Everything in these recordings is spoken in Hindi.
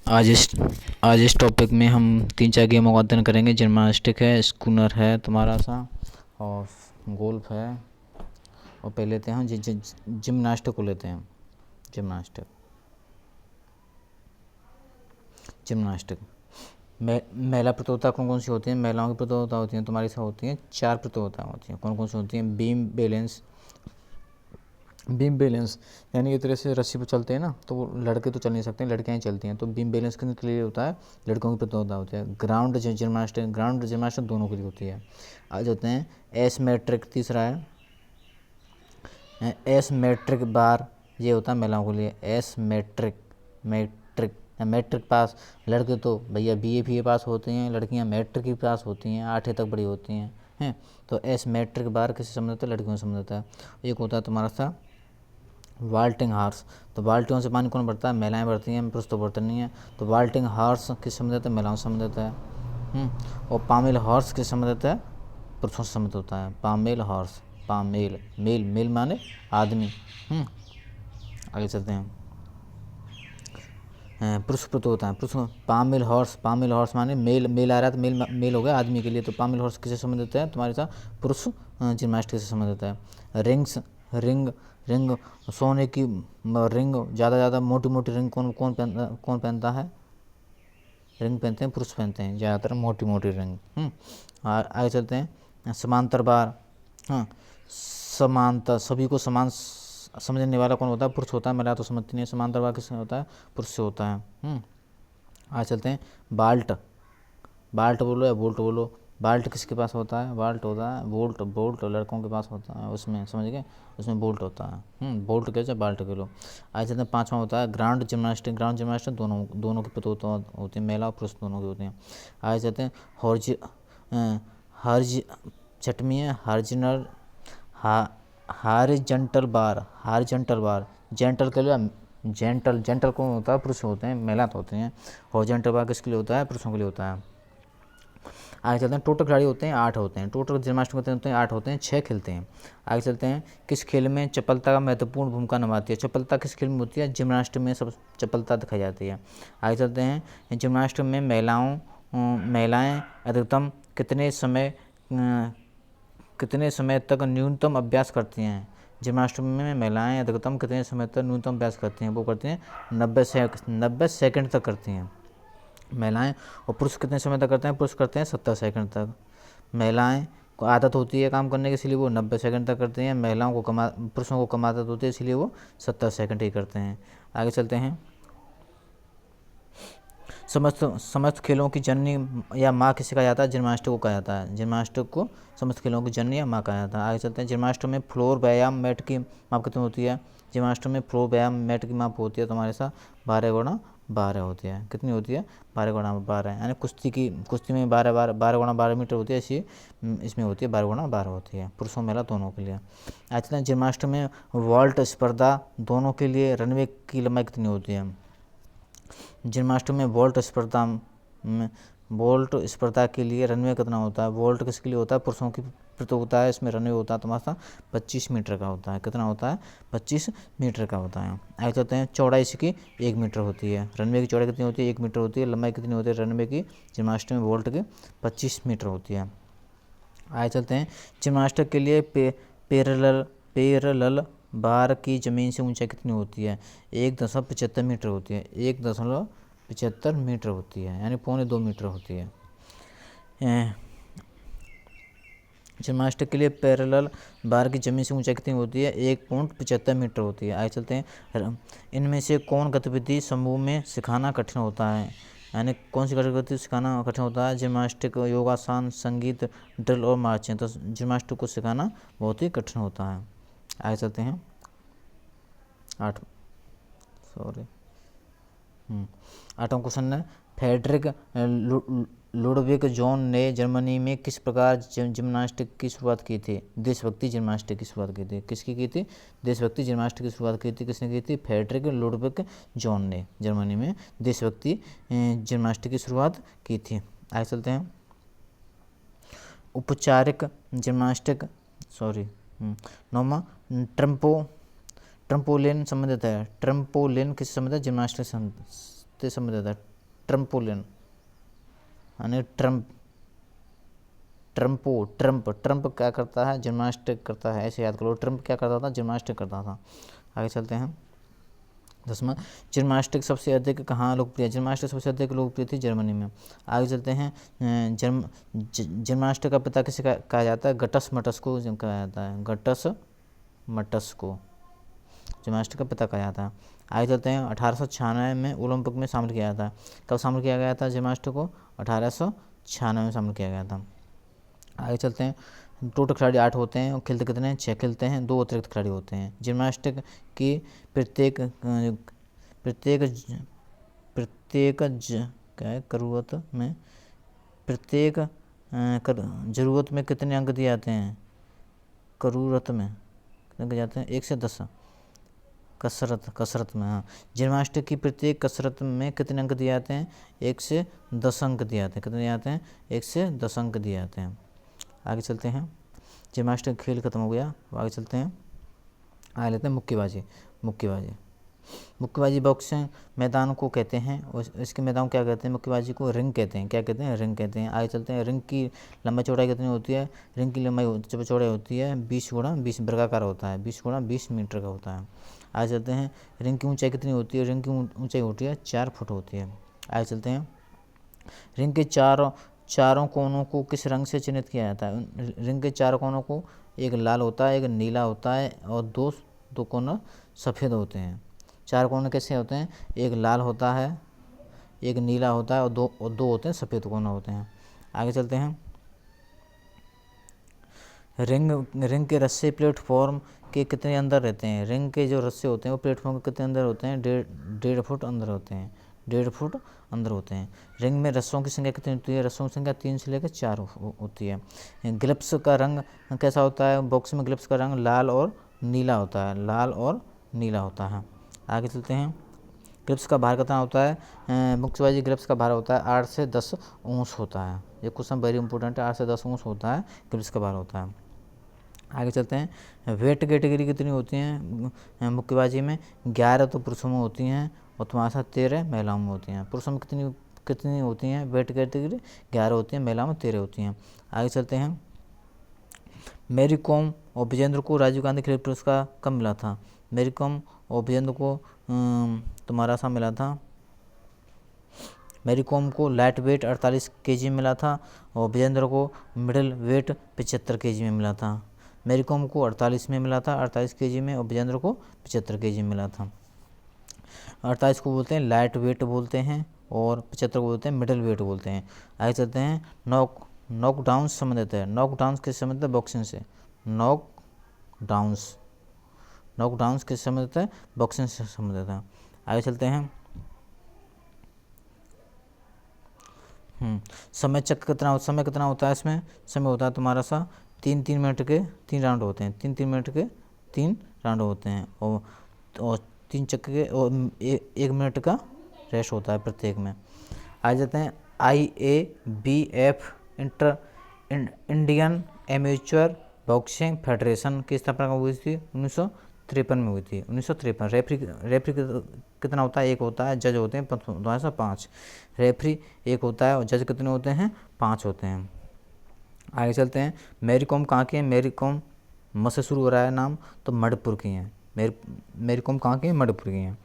आज इस आज इस टॉपिक में हम 3-4 गेमों का अध्ययन करेंगे। जिम्नास्टिक है, स्कूनर है तुम्हारा सा, और गोल्फ है। और पहले लेते हैं हम जिम्नास्टिक को लेते हैं। जिम्नास्टिक महिला प्रतियोगिता कौन कौन सी होती हैं? महिलाओं की प्रतियोगिता होती हैं तुम्हारी सा होती हैं 4 प्रतियोगिताएँ होती हैं। कौन कौन सी होती हैं? बीम बैलेंस यानी एक तरह से रस्सी पर चलते हैं ना, तो वो लड़के तो चल नहीं सकते, लड़कियाँ ही चलती हैं। तो बीम बैलेंस के लिए होता है, लड़कों की प्रतियोगिता होती है। ग्राउंड जिम्नास्टिक दोनों के लिए होती है। आज होते हैं एस मैट्रिक, तीसरा है एस मैट्रिक बार, ये होता है महिलाओं के लिए। एस मैट्रिक पास, लड़के तो भैया BA पास होते हैं, लड़कियां मैट्रिक ही पास होती हैं, 8वीं तक बड़ी होती हैं। तो एस मैट्रिक बार किससे संबंधित है? लड़कियों से संबंधित है। एक होता है तुम्हारा सा वाल्टिंग हार्स, तो बाल्टियों से पानी कौन भरता है? महिलाएं भरती हैं, पुरुष तो भरते नहीं है। तो वाल्टिंग हार्स किस संबंधित है? महिलाओं से संबंधित है। और पामेल हॉर्स किस संबंधित है? पुरुषों से संबंधित होता है। पामेल हॉर्स, मेल माने आदमी। आगे चलते हैं। पुरुष प्रतियोगिता है, पुरुष पामेल हॉर्स माने मेल आ रहा है, तो मेल हो गया आदमी के लिए। तो पामेल हॉर्स किससे संबंधित है? तुम्हारे साथ पुरुष जिम्नास्टिक से संबंधित है। रिंग सोने की रिंग, ज़्यादा मोटी रिंग कौन पहनता है? रिंग पहनते हैं, पुरुष पहनते हैं ज़्यादातर मोटी रिंग। आगे चलते हैं। समांतर बार, समांतर सभी को समान समझने वाला कौन होता है? पुरुष होता है, महिला तो समझती नहीं है। समांतर बार किससे होता है? पुरुष से होता है। आगे चलते हैं। बाल्ट बोलो या बोल्ट बोलो। बाल्ट किसके पास होता है? बाल्ट होता है बोल्ट लड़कों के पास होता है, उसमें समझ गए, उसमें बोल्ट होता है। बोल्ट कह चाहे बाल्ट कह लो। आगे चलते हैं। 5वां होता है ग्राउंड जिम्नास्टिक दोनों की प्रतियोगिता होती है, महिला और पुरुष दोनों की होती हैं। आगे चलते हैं। छठवीं है हॉरिजॉन्टल बार, जेंटल के लिए जेंटल कौन होता है? पुरुष होते हैं, महिला तो होते हैं। हॉरिजॉन्टल बार किसके लिए होता है? पुरुषों के लिए होता है। आगे चलते हैं। टोटल खिलाड़ी होते हैं 8 होते हैं, टोटल जिम्नास्टिक होते हैं 8 होते हैं, 6 खेलते हैं। आगे चलते हैं। किस खेल में चपलता का महत्वपूर्ण भूमिका निभाती है? चपलता किस खेल में होती है? जिम्नास्टिक में सब चपलता दिखाई जाती है। आगे चलते हैं। जिम्नास्टिक में महिलाएं अधिकतम कितने समय तक न्यूनतम अभ्यास करती हैं? जिम्नास्टिक में महिलाएं अधिकतम कितने समय तक न्यूनतम अभ्यास करती हैं? वो करती हैं 90 सेकंड तक करती हैं महिलाएं। और पुरुष कितने समय तक करते हैं? पुरुष करते हैं 70 सेकंड तक। महिलाएं को आदत होती है काम करने की, इसलिए वो 90 सेकंड तक करते हैं। पुरुषों को कम आदत होती है, इसलिए वो 70 सेकंड ही करते हैं। आगे चलते हैं। समस्त खेलों की जननी या माँ किसे कहा जाता है? जिम्नास्टिक को कहा जाता है। जिम्नास्टिक को समस्त खेलों की जननी या माँ कहा जाता है। आगे चलते हैं। जिम्नास्टिक में फ्लोर व्यायाम मैट की माप कितनी होती है? जिम्नास्टिक में फ्लोर व्यायाम मैट की माप होती है तुम्हारे साथ 12x12 होती है। कितनी होती है? 12x12, यानी कुश्ती में 12x12 मीटर होती है, ऐसी इसमें होती है 12x12 होती है, पुरुषों महिला दोनों के लिए। आगे चलते हैं। जिम्नास्टिक में वॉल्ट स्पर्धा दोनों के लिए रनवे की लंबाई कितनी होती है? जिम्नास्टिक में वोल्ट स्पर्धा के लिए रनवे कितना होता है? वोल्ट किसके लिए होता है? पुरुषों की प्रतियोगिता है, इसमें रनवे होता है तुम्हारा 25 मीटर का होता है। कितना होता है? 25 मीटर का होता है। आगे चलते हैं। चौड़ाई इसकी 1 मीटर होती है। रनवे की चौड़ाई कितनी होती है? 1 मीटर होती है। लंबाई कितनी होती है रनवे की? जिम्नास्टिक में वोल्ट की 25 मीटर होती है। आगे चलते हैं। जिम्नास्टिक के लिए पैरेलल बार की ज़मीन से ऊंचाई कितनी होती है? 1.75 मीटर होती है। 1.75 मीटर होती है, यानी 2.25 मीटर होती है। जिम्नास्टिक के लिए पैरेलल बार की ज़मीन से ऊंचाई कितनी होती है? 1.75 मीटर होती है। आगे चलते हैं। इनमें से कौन गतिविधि समूह में सिखाना कठिन होता है? यानी कौन सी गतिविधि सिखाना कठिन होता है? जिम्नास्टिक, योगासन, संगीत, ड्रिल और मार्चिंग। तो जिम्नास्टिक को सिखाना बहुत ही कठिन होता है। आगे चलते हैं। 8वां क्वेश्चन है। फ्रेडरिक लुडविग जोन ने जर्मनी में किस प्रकार जिम्नास्टिक की शुरुआत की थी? देशभक्ति जिम्नास्टिक की शुरुआत की थी। किसकी की थी? देशभक्ति जिम्नास्टिक की शुरुआत की थी। किसने की थी? फ्रेडरिक लुडविग जोन ने जर्मनी में देशभक्ति जिम्नास्टिक की शुरुआत की थी। आगे चलते हैं। औपचारिक जिम्नास्टिक 9वां ट्रम्पोलिन संबंधित है। ट्रम्पोलिन किससे संबंधित है? जिम्नास्टिक से संबंधित है। ट्रम्पोलिन यानी ट्रम्प क्या करता है, जिम्नास्टिक करता है, ऐसे याद करो। ट्रम्प क्या करता था, जिम्नास्टिक करता था। आगे चलते हैं। 10वां, जिम्नास्टिक सबसे अधिक कहाँ लोकप्रिय, जिम्नास्टिक सबसे अधिक लोकप्रिय थी जर्मनी में। आगे चलते हैं। जिम्नास्टिक का पिता किसे कहा जाता है, गटस मटस को कहा जाता है, गटस मटस को जिम्नास्टिक का पिता कहा जाता है। आगे चलते हैं। 1896 में ओलंपिक में शामिल किया जाता है। कब शामिल किया गया था जिम्नास्टिक को, 1896 में शामिल किया गया था। आगे चलते हैं। टोटल खिलाड़ी 8 होते हैं और खेलते कितने हैं, 6 खेलते हैं, 2 अतिरिक्त खिलाड़ी होते हैं। जिम्नास्टिक की प्रत्येक जरूरत में जरूरत में कितने अंक दिए जाते हैं, जरूरत में कितने जाते हैं, 1 से 10। कसरत में, हाँ, जिम्नास्टिक की प्रत्येक कसरत में कितने अंक दिए जाते हैं, 1 से 10 अंक दिए जाते हैं। कितने दिए जाते हैं, 1 से 10 अंक दिए जाते हैं। आगे चलते हैं। जिम्नास्टिक खेल खत्म हो गया। आगे चलते हैं। आगे लेते हैं मुक्केबाजी बॉक्सिंग मैदान को कहते हैं, और इसके मैदान को क्या कहते हैं, मुक्केबाजी को रिंग कहते हैं। क्या कहते हैं, रिंग कहते हैं। आगे चलते हैं। रिंग की लंबाई चौड़ाई कितनी होती है, रिंग की लंबाई चौड़ाई होती है 20 गुणा 20 वर्गाकार होता है, 20 गुणा 20 मीटर का होता है। आगे चलते हैं। रिंग की ऊंचाई कितनी होती है, रिंग की ऊंचाई होती है 4 फुट होती है। आगे चलते हैं। रिंग के चारों कोनों को किस रंग से चिन्हित किया जाता है, रिंग के 4 कोनों को, एक लाल होता है, एक नीला होता है, और दो कोने सफ़ेद होते हैं। 4 कोने कैसे होते हैं, एक लाल होता है, एक नीला होता है, और दो होते हैं सफ़ेद कोने होते हैं। आगे चलते हैं। रिंग के रस्से प्लेटफॉर्म के कितने अंदर रहते हैं, रिंग के जो रस्से होते हैं वो प्लेटफॉर्म के कितने अंदर होते हैं, 1.5 फुट अंदर होते हैं, 1.5 फुट अंदर होते हैं। रिंग में रस्सों की संख्या कितनी होती है, रस्सों की संख्या 3 से लेकर 4 होती है। ग्लव्स का रंग कैसा होता है, बॉक्स में ग्लव्स का रंग लाल और नीला होता है, लाल और नीला होता है। आगे चलते हैं। ग्लव्स का भार कितना होता है, मुक्केबाजी ग्लव्स का भार होता है 8 से 10 औंस होता है। ये क्वेश्चन वेरी इंपॉर्टेंट है, 8 से 10 औंस होता है ग्लव्स का भार होता है। आगे चलते हैं। वेट कैटेगरी कितनी होती हैं मुक्केबाजी में, 11 तो पुरुषों में होती हैं और तुम्हारे साथ 13 महिलाओं में होती हैं। पुरुषों में कितनी होती हैं वेट कैटेगरी, 11 होती हैं, महिलाओं में 13 होती हैं। आगे चलते हैं। मैरी कॉम और विजेंद्र को राजीव गांधी खेल पुरस्कार कब मिला था, मैरी कॉम और विजेंद्र को तुम्हारा सा मिला था, मैरी कॉम को लाइट वेट 48 kg मिला था और विजेंद्र को मिडिल वेट 75 kg में मिला था। मैरी कॉम को 48 में मिला था, 48 kg में, और विजेंद्र को 75 kg में मिला था। 48 को बोलते हैं लाइट वेट बोलते हैं और 75 को बोलते हैं मिडिल वेट बोलते हैं। आगे चलते हैं। नॉकडाउन संबंधित है, नॉकडाउन किस संबंधित है, बॉक्सिंग से, नॉकडाउन किस संबंधित है, बॉक्सिंग से संबंधित है। आगे चलते हैं। समय कितना होता है इसमें, समय होता है तुम्हारा सा 3 मिनट के 3 राउंड होते हैं, 3 मिनट के 3 राउंड होते हैं, और 3 चक्कर के और 1 मिनट का रेस्ट होता है प्रत्येक में। आ जाते हैं। IABF Indian amateur boxing federation की स्थापना कब हुई थी, 1953 में हुई थी, 1953। रेफरी कितना होता है, 1 होता है, जज होते हैं 5, रेफरी 1 होता है और जज कितने होते हैं, 5 होते हैं। आगे चलते हैं। मैरी कॉम कहाँ की है, मैरी कॉम म से शुरू हो रहा है नाम, तो मणिपुर की हैं। मैरी कॉम कहाँ की है, मणिपुर की हैं।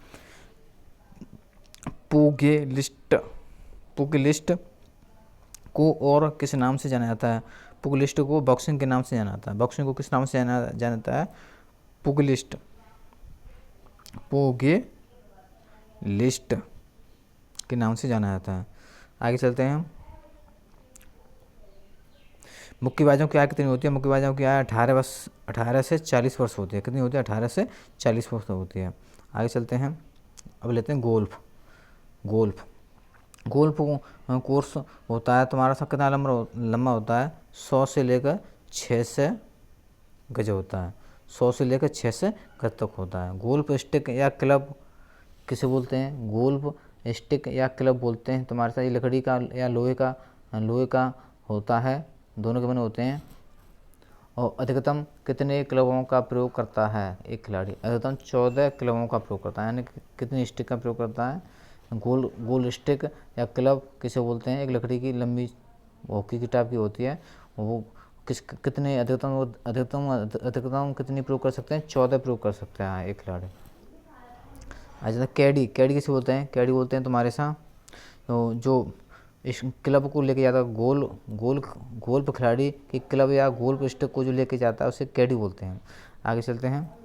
पुगिलिस्ट को और किस नाम से जाना जाता है, पुगिलिस्ट को बॉक्सिंग के नाम से जाना जाता है, बॉक्सिंग को किस नाम से जाना जाता है, पुगिलिस्ट के नाम से जाना जाता है। आगे चलते हैं। मुक्केबाजों की आयु कितनी होती है, मुक्केबाजों की आयु 18 से 40 वर्ष होती है। कितनी होती है, 18 से 40 वर्ष होती है। आगे चलते हैं। अब लेते हैं गोल्फ कोर्स होता है तुम्हारा सा कितना लंबा होता है, 100 से लेकर 600 गज होता है, 100 से लेकर 600 गज तक होता है। गोल्फ स्टिक या क्लब किसे बोलते हैं, गोल्फ स्टिक या क्लब बोलते हैं तुम्हारे साथ, ये लकड़ी का या लोहे का होता है, दोनों के बने होते हैं। और अधिकतम कितने क्लबों का प्रयोग करता है एक खिलाड़ी, अधिकतम 14 क्लबों का प्रयोग करता है, यानी कितनी स्टिक का प्रयोग करता है, गोल गोल स्टिक या क्लब किसे बोलते हैं? एक लकड़ी की लंबी हॉकी की टाइप की होती है, वो कितने अधिकतम कितनी प्रयोग कर सकते हैं? 14 प्रयोग कर सकते हैं एक खिलाड़ी। अच्छा, कैडी किसे बोलते हैं? कैडी बोलते हैं तुम्हारे साथ तो जो इस क्लब को लेके जाता है, गोल्फ खिलाड़ी की क्लब या गोल्फ स्टिक को जो लेके जाता है उसे कैडी बोलते हैं। आगे चलते हैं।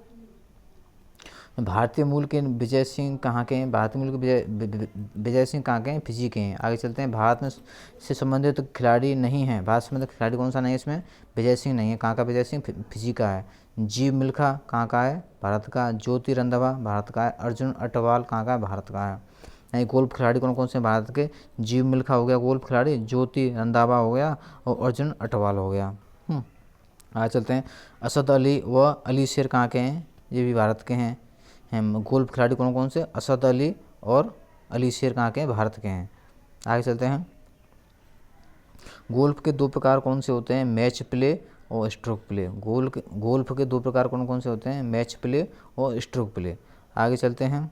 भारतीय मूल के विजय सिंह कहाँ के हैं? भारतीय मूल के विजय सिंह कहाँ के हैं? फिजी के हैं। आगे चलते हैं। भारत में से संबंधित खिलाड़ी नहीं है, भारत से संबंधित खिलाड़ी कौन सा नहीं है इसमें? विजय सिंह नहीं है। कहाँ का विजय सिंह? फिजी का है। जीव मिल्खा कहाँ का है? भारत का। ज्योति रंधावा भारत का है। अर्जुन अटवाल कहाँ का है? भारत का है। नहीं, गोल्फ खिलाड़ी कौन कौन से भारत के? जीव मिल्खा हो गया गोल्फ खिलाड़ी, ज्योति रंधावा हो गया और अर्जुन अटवाल हो गया। आगे चलते हैं। असद अली व अली शेर कहाँ के हैं? ये भी भारत के हैं। गोल्फ खिलाड़ी कौन कौन से? असद अली और अली शेर कहाँ के हैं? भारत के हैं। आगे चलते हैं। गोल्फ के 2 प्रकार कौन से होते हैं? मैच प्ले और स्ट्रोक प्ले। गोल्फ के 2 प्रकार कौन कौन से होते हैं? मैच प्ले और स्ट्रोक प्ले। आगे चलते हैं।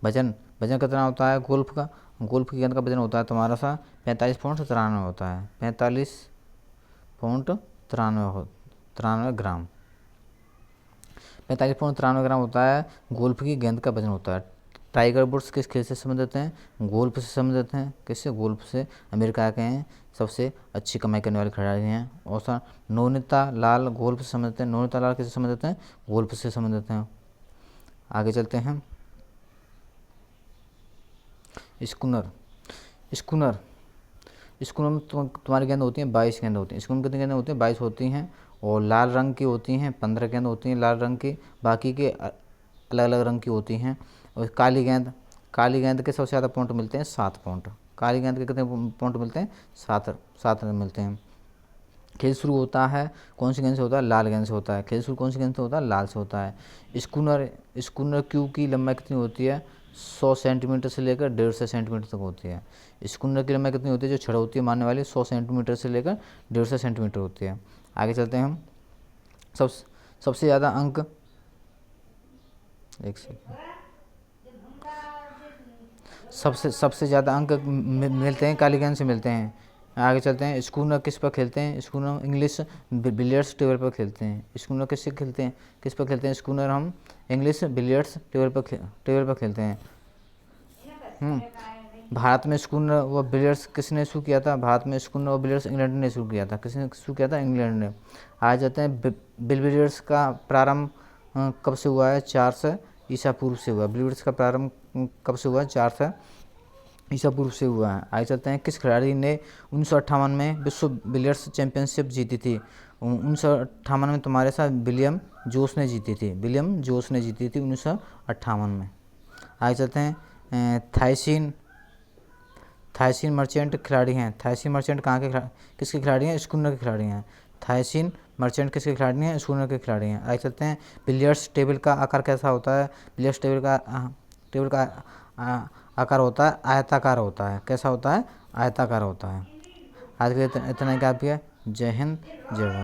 वजन कितना होता है गोल्फ का? गोल्फ की गेंद का वजन होता है तुम्हारा सा 45.93 होता है। 45.93 ग्राम। 45.93 ग्राम होता है गोल्फ की गेंद का वजन होता है। टाइगर वुड्स किस खेल से संबंधित हैं? गोल्फ से संबंधित हैं। किससे? गोल्फ से। अमेरिका के हैं, सबसे अच्छी कमाई करने वाले खिलाड़ी हैं। और नोनिता लाल गोल्फ से संबंधित हैं। नोनिता लाल किससे संबंधित हैं? गोल्फ से संबंधित हैं। आगे चलते हैं। स्कूनर में तुम्हारी गेंद होती हैं 22 गेंद होती हैं। स्कूनर कितनी गेंद होती हैं? 22 होती हैं। और लाल रंग की होती हैं 15 गेंद होती हैं लाल रंग की, बाकी के अलग अलग रंग की होती हैं। और काली गेंद के सबसे ज़्यादा पॉइंट मिलते हैं 7 पॉइंट। काली गेंद के कितने पॉइंट मिलते हैं? 7 मिलते हैं। खेल शुरू होता है कौन सी गेंद से होता है? लाल गेंद से होता है। खेल शुरू कौन सी गेंद से होता है? लाल से होता है। स्कूनर क्यू की लंबाई कितनी होती है? 100 सेंटीमीटर से लेकर 150 सेंटीमीटर तक होती है। स्कूनर की लंबाई कितनी होती है जो छड़ होती है मारने वाली? 100 सेंटीमीटर से लेकर 150 सेंटीमीटर होती है। आगे चलते हैं हम। सबसे ज़्यादा अंक सबसे ज़्यादा अंक मिलते हैं काली गेंद से मिलते हैं। आगे चलते हैं। स्कूनर किस पर खेलते हैं? स्कूनर इंग्लिश बिलियर्ड्स टेबल पर खेलते हैं। स्कूनर किस पर खेलते हैं? स्कूनर हम इंग्लिश बिलियर्ड्स टेबल पर खेलते हैं। भारत में स्कूनर व बिलियर्ड्स किसने शुरू किया था? भारत में स्कूनर व बिलियर्ड्स इंग्लैंड ने शुरू किया था। किसने शुरू किया था? इंग्लैंड ने। आ जाते हैं। बिलियर्ड्स का प्रारंभ कब से हुआ है? 400 ईसा पूर्व से हुआ। बिलियर्ड्स का प्रारंभ कब से हुआ है? 400 ईसा पूर्व से हुआ है। आगे चलते हैं। किस खिलाड़ी ने 1958 में विश्व बिलियर्ड्स चैंपियनशिप जीती थी? 1958 में तुम्हारे साथ विलियम जोस ने जीती थी। 1958 में। आगे चलते हैं। थाइसिन मर्चेंट खिलाड़ी हैं। थाइसिन मर्चेंट कहाँ के किसके खिलाड़ी हैं? स्कूनर के खिलाड़ी हैं। थाइसिन मर्चेंट किसके खिलाड़ी हैं? स्कूनर के खिलाड़ी हैं। आगे चलते हैं। बिलियर्ड्स टेबल का आकार कैसा होता है? बिलियर्ड्स टेबल का आकार होता है आयताकार होता है। कैसा होता है? आयताकार होता है। आज के लिए इतना ही काफ़ी है। जय हिंद, जय भारत।